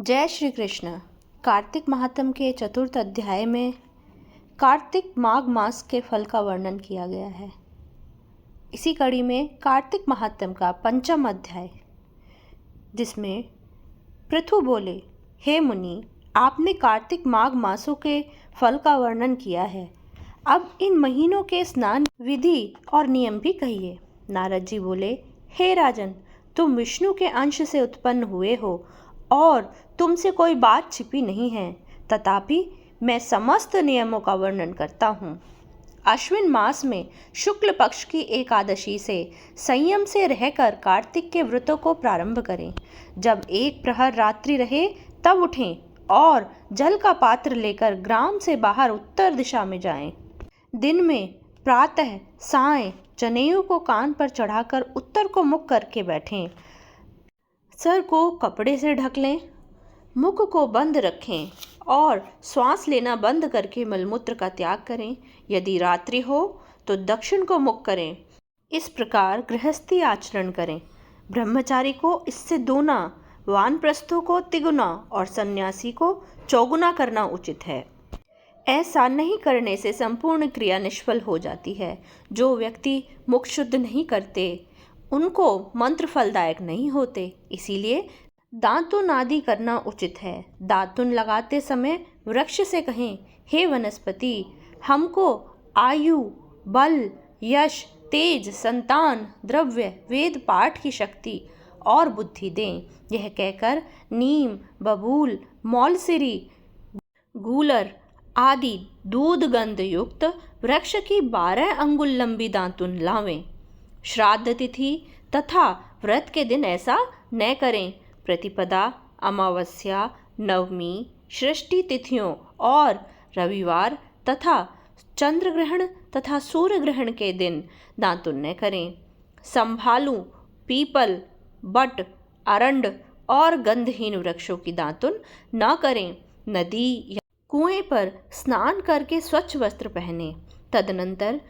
जय श्री कृष्ण। कार्तिक महात्म के चतुर्थ अध्याय में कार्तिक माघ मास के फल का वर्णन किया गया है। इसी कड़ी में कार्तिक महात्म का पंचम अध्याय, जिसमें पृथु बोले, हे मुनि, आपने कार्तिक माघ मासों के फल का वर्णन किया है, अब इन महीनों के स्नान विधि और नियम भी कहिए। नारद जी बोले, हे राजन, तुम विष्णु के अंश से उत्पन्न हुए हो और तुमसे कोई बात छिपी नहीं है, तथापि मैं समस्त नियमों का वर्णन करता हूँ। अश्विन मास में शुक्ल पक्ष की एकादशी से संयम से रहकर कार्तिक के व्रतों को प्रारंभ करें। जब एक प्रहर रात्रि रहे तब उठें और जल का पात्र लेकर ग्राम से बाहर उत्तर दिशा में जाएं। दिन में प्रातः सायं जनेऊ को कान पर चढ़ाकर उत्तर को मुख करके बैठें। सर को कपड़े से ढक लें, मुख को बंद रखें और श्वास लेना बंद करके मलमूत्र का त्याग करें। यदि रात्रि हो तो दक्षिण को मुख करें। इस प्रकार गृहस्थी आचरण करें। ब्रह्मचारी को इससे दूना, वानप्रस्थों को तिगुना और सन्यासी को चौगुना करना उचित है। ऐसा नहीं करने से संपूर्ण क्रिया निष्फल हो जाती है। जो व्यक्ति मुख शुद्ध नहीं करते उनको मंत्र फलदायक नहीं होते, इसीलिए दातुन आदि करना उचित है। दातुन लगाते समय वृक्ष से कहें, हे वनस्पति, हमको आयु, बल, यश, तेज, संतान, द्रव्य, वेद पाठ की शक्ति और बुद्धि दें। यह कहकर नीम, बबूल, मौलसिरी, गूलर आदि दूध गंध युक्त वृक्ष की 12 अंगुल लंबी दातुन लावें। श्राद्ध तिथि तथा व्रत के दिन ऐसा न करें। प्रतिपदा, अमावस्या, नवमी, षष्ठी तिथियों और रविवार तथा चंद्र ग्रहण तथा सूर्य ग्रहण के दिन दातुन न करें। संभालू, पीपल, बट, अरंड और गंधहीन वृक्षों की दातुन न करें। नदी या कुएं पर स्नान करके स्वच्छ वस्त्र पहने। तदनंतर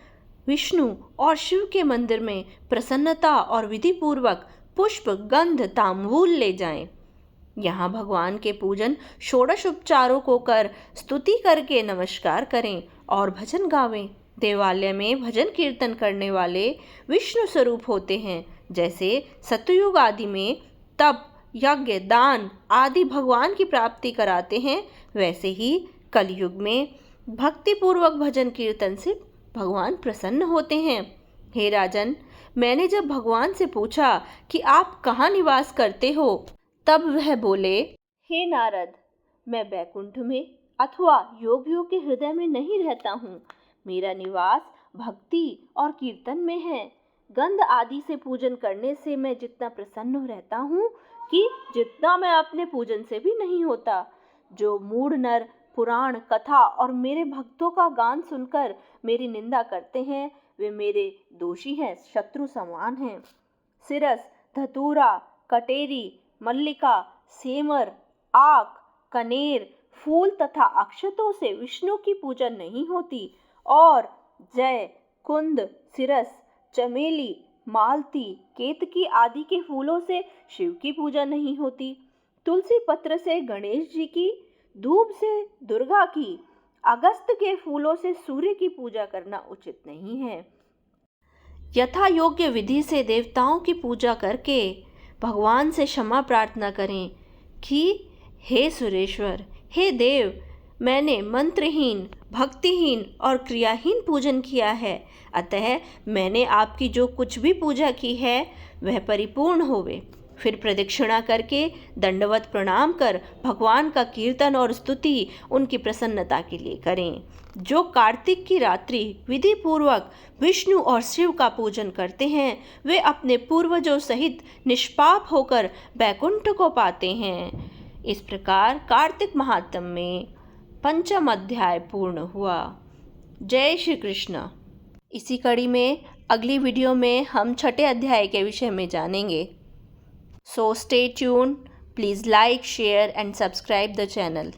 विष्णु और शिव के मंदिर में प्रसन्नता और विधि पूर्वक पुष्प, गंध, तांबूल ले जाएं। यहाँ भगवान के पूजन षोडश उपचारों को कर स्तुति करके नमस्कार करें और भजन गावें। देवालय में भजन कीर्तन करने वाले विष्णु स्वरूप होते हैं। जैसे सतयुग आदि में तप, यज्ञ, दान आदि भगवान की प्राप्ति कराते हैं, वैसे ही कलयुग में भक्ति पूर्वक भजन कीर्तन से भगवान प्रसन्न होते हैं। हे राजन, मैंने जब भगवान से पूछा कि आप कहाँ निवास करते हो, तब वह बोले, हे नारद, मैं बैकुंठ में अथवा योगियों के हृदय में नहीं रहता हूँ। मेरा निवास भक्ति और कीर्तन में है। गंध आदि से पूजन करने से मैं जितना प्रसन्न रहता हूँ कि जितना मैं अपने पूजन से भी नहीं होता। जो मूढ़ नर पुराण, कथा और मेरे भक्तों का गान सुनकर मेरी निंदा करते हैं, वे मेरे दोषी हैं, शत्रु समान हैं। सिरस, धतूरा, कटेरी, मल्लिका, सेमर, आक, कनेर, फूल तथा अक्षतों से विष्णु की पूजा नहीं होती और जय, कुंद, सिरस, चमेली, मालती, केतकी आदि के फूलों से शिव की पूजा नहीं होती। तुलसी पत्र से गणेश जी की, धूप से दुर्गा की, अगस्त के फूलों से सूर्य की पूजा करना उचित नहीं है। यथा योग्य विधि से देवताओं की पूजा करके भगवान से क्षमा प्रार्थना करें कि हे सुरेश्वर, हे देव, मैंने मंत्रहीन, भक्तिहीन और क्रियाहीन पूजन किया है, अतः मैंने आपकी जो कुछ भी पूजा की है वह परिपूर्ण होवे। फिर प्रदक्षिणा करके दंडवत प्रणाम कर भगवान का कीर्तन और स्तुति उनकी प्रसन्नता के लिए करें। जो कार्तिक की रात्रि विधि पूर्वक विष्णु और शिव का पूजन करते हैं, वे अपने पूर्वजों सहित निष्पाप होकर बैकुंठ को पाते हैं। इस प्रकार कार्तिक महात्म में पंचम अध्याय पूर्ण हुआ। जय श्री कृष्ण। इसी कड़ी में अगली वीडियो में हम छठे अध्याय के विषय में जानेंगे। So stay tuned. Please like, share and subscribe the channel.